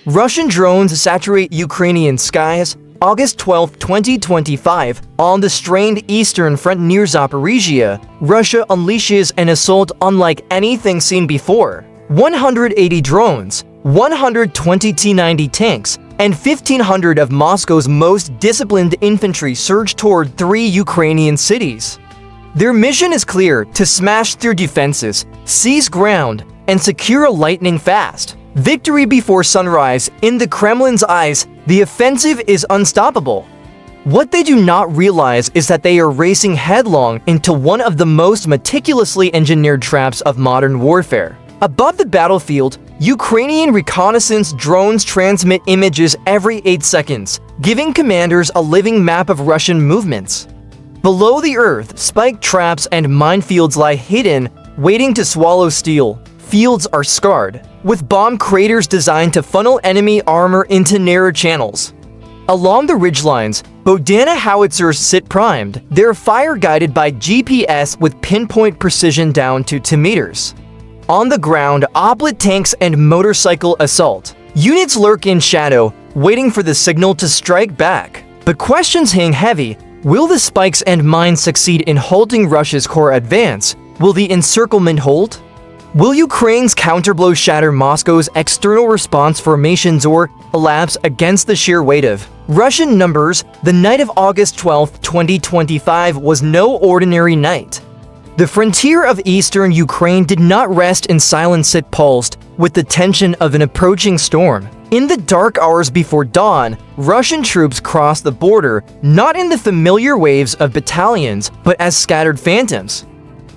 Russian drones saturate Ukrainian skies. August 12, 2025, on the strained eastern front near Zaporizhia, Russia unleashes an assault unlike anything seen before. 180 drones, 120 T-90 tanks, and 1,500 of Moscow's most disciplined infantry surge toward 3 Ukrainian cities. Their mission is clear: to smash through defenses, seize ground, and secure lightning fast. Victory before sunrise. In the Kremlin's eyes, the offensive is unstoppable. What they do not realize is that they are racing headlong into one of the most meticulously engineered traps of modern warfare. Above the battlefield, Ukrainian reconnaissance drones transmit images every 8 seconds, giving commanders a living map of Russian movements. Below the earth, spike traps and minefields lie hidden, waiting to swallow steel. Fields are scarred, with bomb craters designed to funnel enemy armor into narrow channels. Along the ridgelines, Bodana howitzers sit primed, their fire guided by GPS with pinpoint precision down to 2 meters. On the ground, oblit tanks and motorcycle assault. Units lurk in shadow, waiting for the signal to strike back. But questions hang heavy. Will the spikes and mines succeed in halting Russia's core advance? Will the encirclement hold? Will Ukraine's counterblow shatter Moscow's external response formations or collapse against the sheer weight of Russian numbers? The night of August 12, 2025 was no ordinary night. The frontier of eastern Ukraine did not rest in silence. It pulsed with the tension of an approaching storm. In the dark hours before dawn, Russian troops crossed the border, not in the familiar waves of battalions, but as scattered phantoms.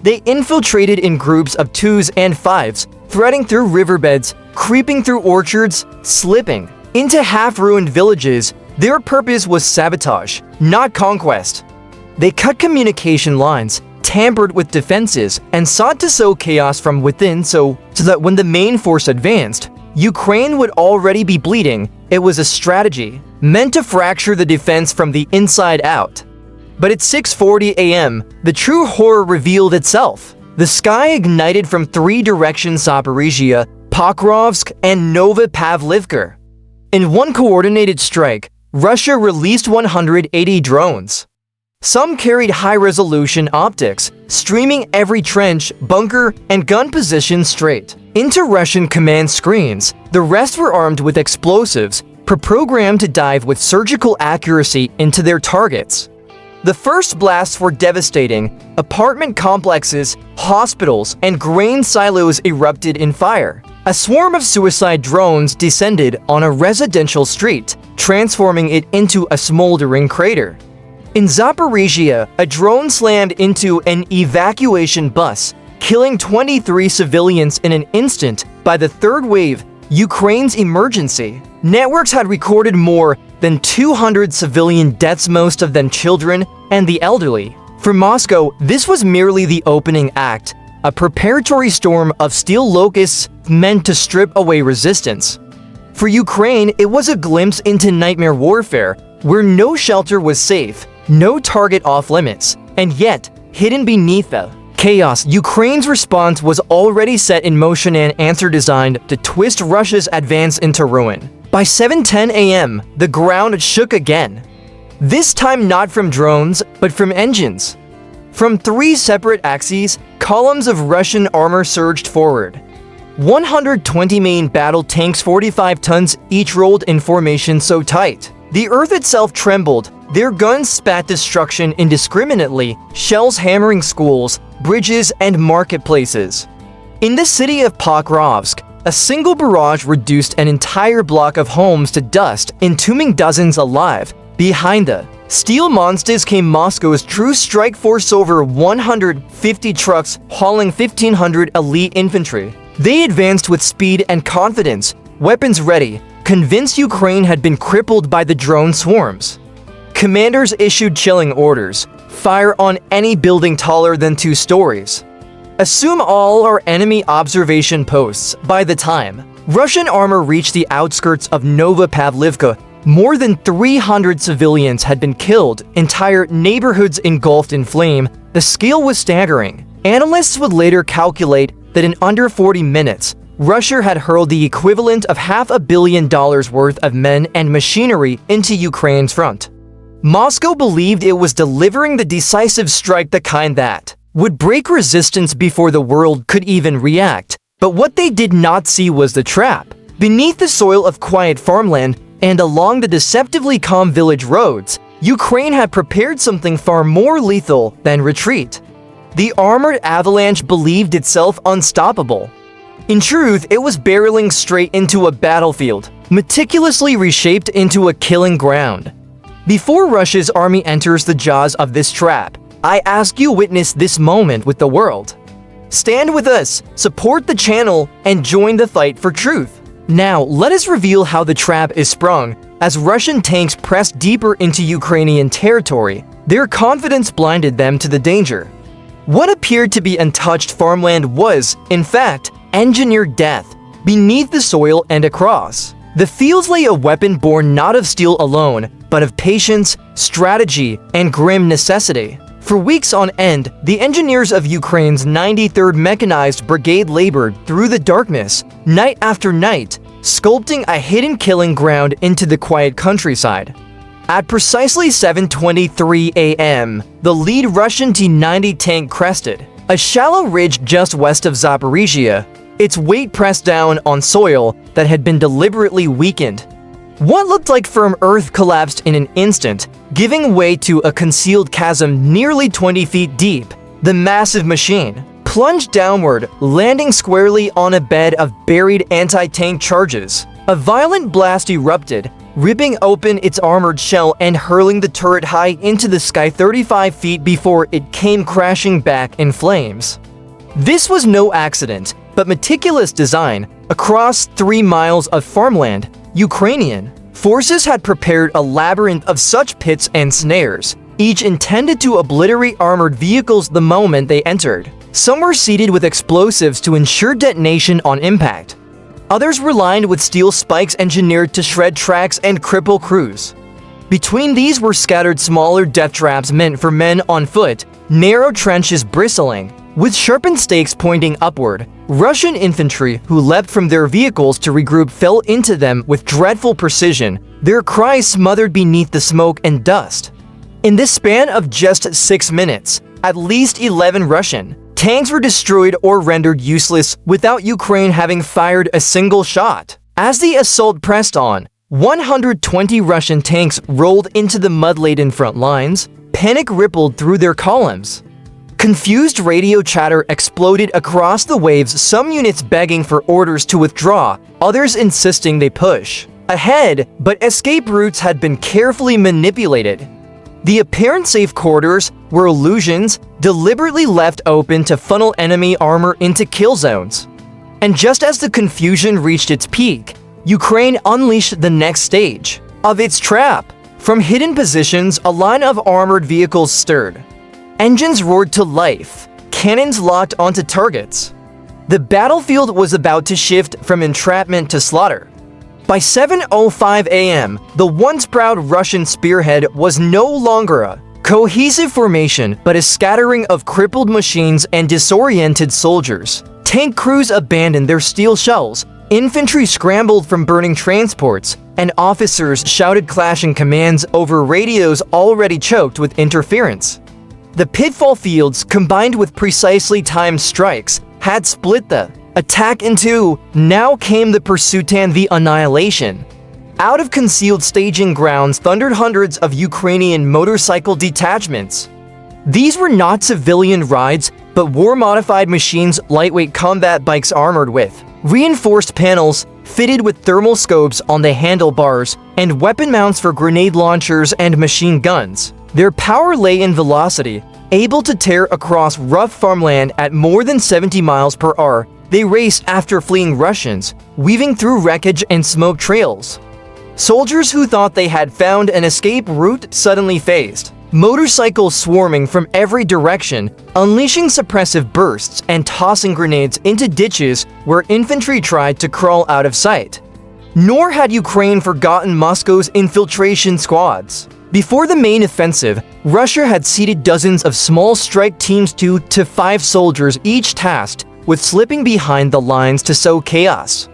They infiltrated in groups of 2s and 5s, threading through riverbeds, creeping through orchards, slipping into half-ruined villages. Their purpose was sabotage, not conquest. They cut communication lines, tampered with defenses, and sought to sow chaos from within so that when the main force advanced, Ukraine would already be bleeding. It was a strategy meant to fracture the defense from the inside out. But at 6:40 a.m., the true horror revealed itself. The sky ignited from 3 directions: Zaporizhia, Pokrovsk, and Novopavlivka. In one coordinated strike, Russia released 180 drones. Some carried high-resolution optics, streaming every trench, bunker, and gun position straight into Russian command screens. The rest were armed with explosives, programmed to dive with surgical accuracy into their targets. The first blasts were devastating. Apartment complexes, hospitals, and grain silos erupted in fire. A swarm of suicide drones descended on a residential street, transforming it into a smoldering crater. In Zaporizhia, a drone slammed into an evacuation bus, killing 23 civilians in an instant. By the third wave, Ukraine's emergency networks had recorded more than 200 civilian deaths, most of them children and the elderly. For Moscow, this was merely the opening act, a preparatory storm of steel locusts meant to strip away resistance. For Ukraine, it was a glimpse into nightmare warfare, where no shelter was safe, no target off-limits, and yet, hidden beneath the chaos, Ukraine's response was already set in motion, an answer designed to twist Russia's advance into ruin. By 7:10 a.m., the ground shook again. This time not from drones, but from engines. From 3 separate axes, columns of Russian armor surged forward. 120 main battle tanks, 45 tons, each rolled in formation so tight the earth itself trembled. Their guns spat destruction indiscriminately, shells hammering schools, bridges, and marketplaces. In the city of Pokrovsk, a single barrage reduced an entire block of homes to dust, entombing dozens alive. Behind the steel monsters came Moscow's true strike force, over 150 trucks hauling 1,500 elite infantry. They advanced with speed and confidence, weapons ready, convinced Ukraine had been crippled by the drone swarms. Commanders issued chilling orders: fire on any building taller than 2 stories. Assume all are enemy observation posts. By the time Russian armor reached the outskirts of Novopavlivka, more than 300 civilians had been killed, entire neighborhoods engulfed in flame. The scale was staggering. Analysts would later calculate that in under 40 minutes, Russia had hurled the equivalent of $500 million worth of men and machinery into Ukraine's front. Moscow believed it was delivering the decisive strike, the kind that would break resistance before the world could even react. But what they did not see was the trap. Beneath the soil of quiet farmland and along the deceptively calm village roads, Ukraine had prepared something far more lethal than retreat. The armored avalanche believed itself unstoppable. In truth, it was barreling straight into a battlefield, meticulously reshaped into a killing ground. Before Russia's army enters the jaws of this trap, I ask you witness this moment with the world. Stand with us, support the channel, and join the fight for truth. Now, let us reveal how the trap is sprung. As Russian tanks pressed deeper into Ukrainian territory, their confidence blinded them to the danger. What appeared to be untouched farmland was, in fact, engineered death, beneath the soil and across. The fields lay a weapon born not of steel alone, but of patience, strategy, and grim necessity. For weeks on end, the engineers of Ukraine's 93rd Mechanized Brigade labored through the darkness, night after night, sculpting a hidden killing ground into the quiet countryside. At precisely 7:23 a.m., the lead Russian T-90 tank crested a shallow ridge just west of Zaporizhia, its weight pressed down on soil that had been deliberately weakened. What looked like firm earth collapsed in an instant, giving way to a concealed chasm nearly 20 feet deep. The massive machine plunged downward, landing squarely on a bed of buried anti-tank charges. A violent blast erupted, ripping open its armored shell and hurling the turret high into the sky 35 feet before it came crashing back in flames. This was no accident, but meticulous design. Across 3 miles of farmland, Ukrainian forces had prepared a labyrinth of such pits and snares, each intended to obliterate armored vehicles the moment they entered. Some were seeded with explosives to ensure detonation on impact. Others were lined with steel spikes engineered to shred tracks and cripple crews. Between these were scattered smaller death traps meant for men on foot, narrow trenches bristling with sharpened stakes pointing upward. Russian infantry who leapt from their vehicles to regroup fell into them with dreadful precision, their cries smothered beneath the smoke and dust. In this span of just 6 minutes, at least 11 Russian tanks were destroyed or rendered useless without Ukraine having fired a single shot. As the assault pressed on, 120 Russian tanks rolled into the mud-laden front lines. Panic rippled through their columns. Confused radio chatter exploded across the waves, some units begging for orders to withdraw, others insisting they push ahead, but escape routes had been carefully manipulated. The apparent safe corridors were illusions, deliberately left open to funnel enemy armor into kill zones. And just as the confusion reached its peak, Ukraine unleashed the next stage of its trap. From hidden positions, a line of armored vehicles stirred. Engines roared to life, cannons locked onto targets. The battlefield was about to shift from entrapment to slaughter. By 7:05 a.m., the once proud Russian spearhead was no longer a cohesive formation, but a scattering of crippled machines and disoriented soldiers. Tank crews abandoned their steel shells, infantry scrambled from burning transports, and officers shouted clashing commands over radios already choked with interference. The pitfall fields, combined with precisely timed strikes, had split the attack in two. Now came the pursuit and the annihilation. Out of concealed staging grounds thundered hundreds of Ukrainian motorcycle detachments. These were not civilian rides, but war-modified machines, lightweight combat bikes armored with reinforced panels, fitted with thermal scopes on the handlebars, and weapon mounts for grenade launchers and machine guns. Their power lay in velocity. Able to tear across rough farmland at more than 70 miles per hour, they raced after fleeing Russians, weaving through wreckage and smoke trails. Soldiers who thought they had found an escape route suddenly faced motorcycles swarming from every direction, unleashing suppressive bursts and tossing grenades into ditches where infantry tried to crawl out of sight. Nor had Ukraine forgotten Moscow's infiltration squads. Before the main offensive, Russia had seated dozens of small strike teams, 2 to 5 soldiers each tasked with slipping behind the lines to sow chaos.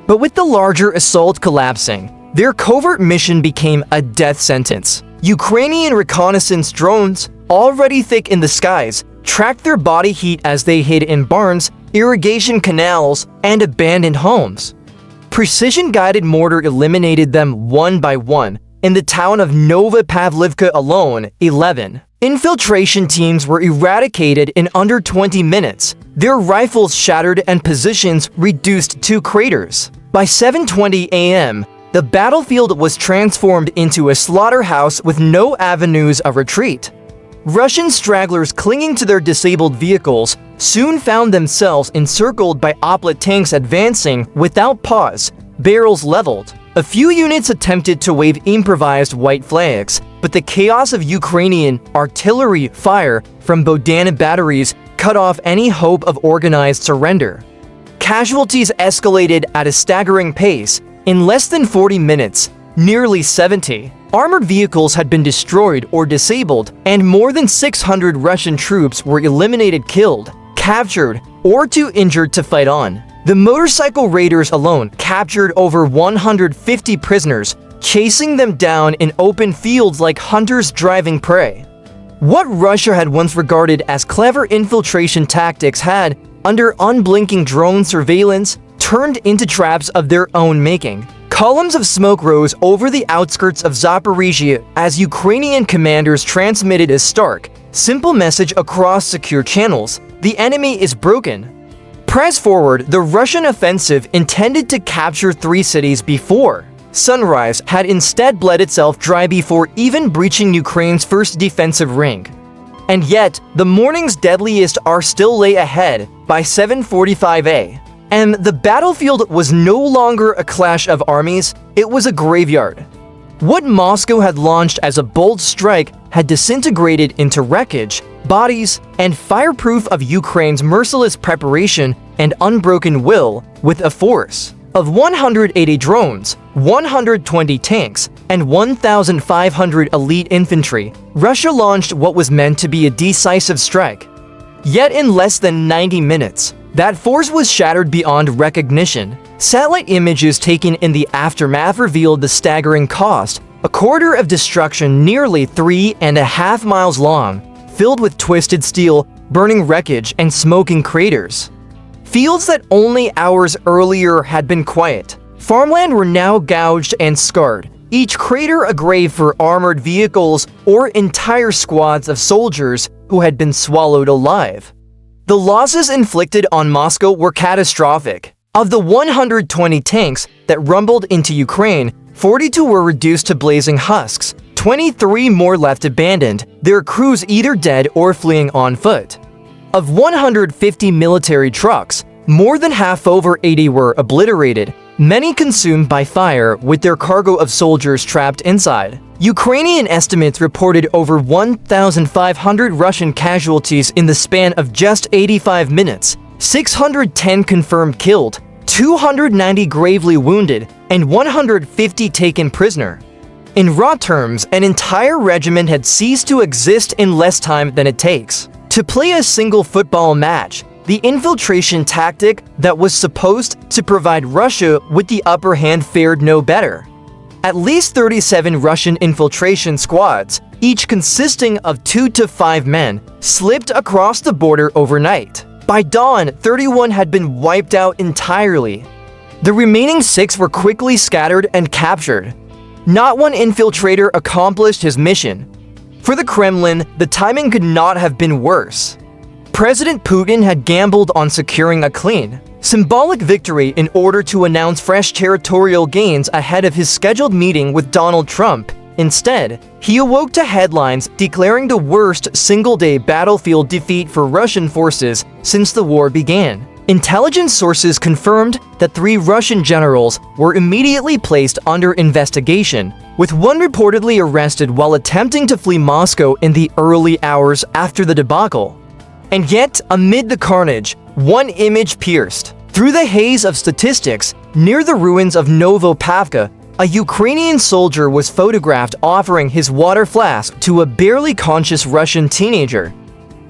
But with the larger assault collapsing, their covert mission became a death sentence. Ukrainian reconnaissance drones, already thick in the skies, tracked their body heat as they hid in barns, irrigation canals, and abandoned homes. Precision-guided mortar eliminated them one by one. In the town of Nova Pavlivka alone, 11 infiltration teams were eradicated in under 20 minutes, their rifles shattered and positions reduced to craters. By 7:20 a.m., the battlefield was transformed into a slaughterhouse with no avenues of retreat. Russian stragglers clinging to their disabled vehicles soon found themselves encircled by Oplet tanks advancing without pause, barrels leveled. A few units attempted to wave improvised white flags, but the chaos of Ukrainian artillery fire from Bodana batteries cut off any hope of organized surrender. Casualties escalated at a staggering pace. In less than 40 minutes, nearly 70 armored vehicles had been destroyed or disabled, and more than 600 Russian troops were eliminated, killed, captured, or too injured to fight on. The motorcycle raiders alone captured over 150 prisoners, chasing them down in open fields like hunters driving prey. What Russia had once regarded as clever infiltration tactics had, under unblinking drone surveillance, turned into traps of their own making. Columns of smoke rose over the outskirts of Zaporizhia as Ukrainian commanders transmitted a stark, simple message across secure channels: the enemy is broken. Press forward, the Russian offensive intended to capture 3 cities before sunrise had instead bled itself dry before even breaching Ukraine's first defensive ring. And yet, the morning's deadliest are still lay ahead. By 7:45 a.m., the battlefield was no longer a clash of armies, it was a graveyard. What Moscow had launched as a bold strike had disintegrated into wreckage, bodies, and fireproof of Ukraine's merciless preparation and unbroken will. With a force of 180 drones, 120 tanks, and 1,500 elite infantry, Russia launched what was meant to be a decisive strike. Yet in less than 90 minutes, that force was shattered beyond recognition. Satellite images taken in the aftermath revealed the staggering cost: a corridor of destruction nearly 3.5 miles long, filled with twisted steel, burning wreckage, and smoking craters. Fields that only hours earlier had been quiet. Farmland were now gouged and scarred, each crater a grave for armored vehicles or entire squads of soldiers who had been swallowed alive. The losses inflicted on Moscow were catastrophic. Of the 120 tanks that rumbled into Ukraine, 42 were reduced to blazing husks, 23 more left abandoned, their crews either dead or fleeing on foot. Of 150 military trucks, more than half, over 80, were obliterated, many consumed by fire with their cargo of soldiers trapped inside. Ukrainian estimates reported over 1,500 Russian casualties in the span of just 85 minutes, 610 confirmed killed, 290 gravely wounded, and 150 taken prisoner. In raw terms, an entire regiment had ceased to exist in less time than it takes to play a single football match. The infiltration tactic that was supposed to provide Russia with the upper hand fared no better. At least 37 Russian infiltration squads, each consisting of 2 to 5 men, slipped across the border overnight. By dawn, 31 had been wiped out entirely. The remaining 6 were quickly scattered and captured. Not one infiltrator accomplished his mission. For the Kremlin, the timing could not have been worse. President Putin had gambled on securing a clean, symbolic victory in order to announce fresh territorial gains ahead of his scheduled meeting with Donald Trump. Instead, he awoke to headlines declaring the worst single-day battlefield defeat for Russian forces since the war began. Intelligence sources confirmed that 3 Russian generals were immediately placed under investigation, with one reportedly arrested while attempting to flee Moscow in the early hours after the debacle. And yet, amid the carnage, one image pierced through the haze of statistics. Near the ruins of Novopavka, a Ukrainian soldier was photographed offering his water flask to a barely conscious Russian teenager.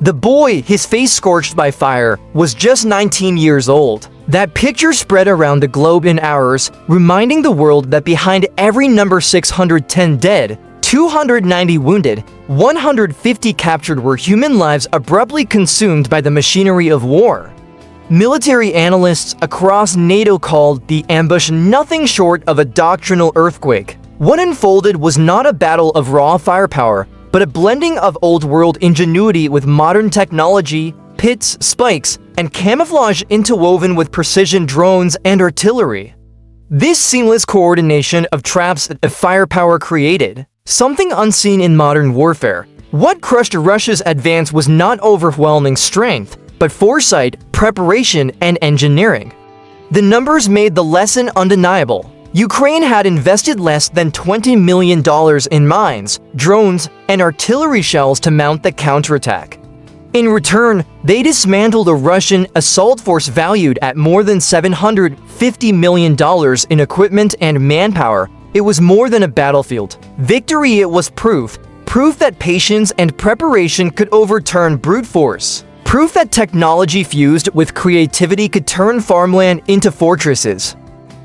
The boy, his face scorched by fire, was just 19 years old. That picture spread around the globe in hours, reminding the world that behind every number 610 dead, 290 wounded, 150 captured were human lives abruptly consumed by the machinery of war. Military analysts across NATO called the ambush nothing short of a doctrinal earthquake. What unfolded was not a battle of raw firepower, but a blending of old-world ingenuity with modern technology, pits, spikes, and camouflage interwoven with precision drones and artillery. This seamless coordination of traps and firepower created something unseen in modern warfare. What crushed Russia's advance was not overwhelming strength, but foresight, preparation, and engineering. The numbers made the lesson undeniable. Ukraine had invested less than $20 million in mines, drones, and artillery shells to mount the counterattack. In return, they dismantled a Russian assault force valued at more than $750 million in equipment and manpower. It was more than a battlefield. Victory, it was proof that patience and preparation could overturn brute force. Proof that technology fused with creativity could turn farmland into fortresses.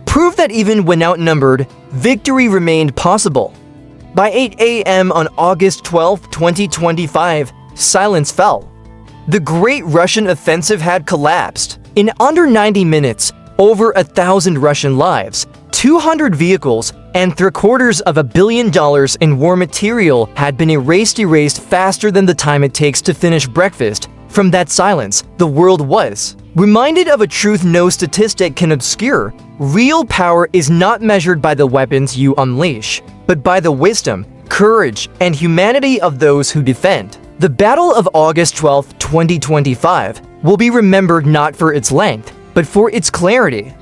Proof that even when outnumbered, victory remained possible. By 8 a.m. on August 12, 2025, silence fell. The Great Russian Offensive had collapsed. In under 90 minutes, over 1,000 Russian lives, 200 vehicles, and $750 million in war material had been erased faster than the time it takes to finish breakfast. From that silence, the world was reminded of a truth no statistic can obscure. Real power is not measured by the weapons you unleash, but by the wisdom, courage, and humanity of those who defend. The Battle of August 12, 2025 will be remembered not for its length, but for its clarity.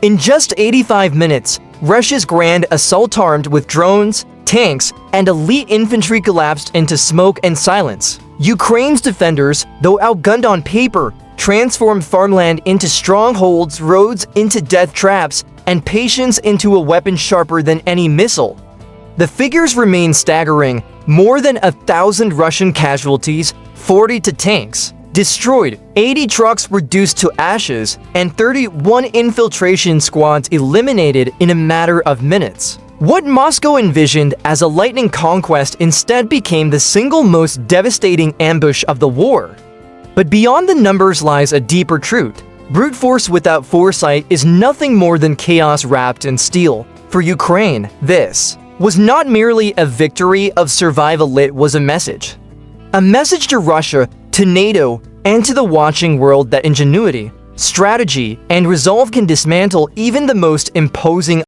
In just 85 minutes, Russia's grand assault armed with drones, tanks, and elite infantry collapsed into smoke and silence. Ukraine's defenders, though outgunned on paper, transformed farmland into strongholds, roads into death traps, and patience into a weapon sharper than any missile. The figures remain staggering: more than 1,000 Russian casualties, 40 tanks destroyed, 80 trucks reduced to ashes, and 31 infiltration squads eliminated in a matter of minutes. What Moscow envisioned as a lightning conquest instead became the single most devastating ambush of the war. But beyond the numbers lies a deeper truth. Brute force without foresight is nothing more than chaos wrapped in steel. For Ukraine, this was not merely a victory of survival, it was a message. A message to Russia, to NATO, and to the watching world that ingenuity, strategy, and resolve can dismantle even the most imposing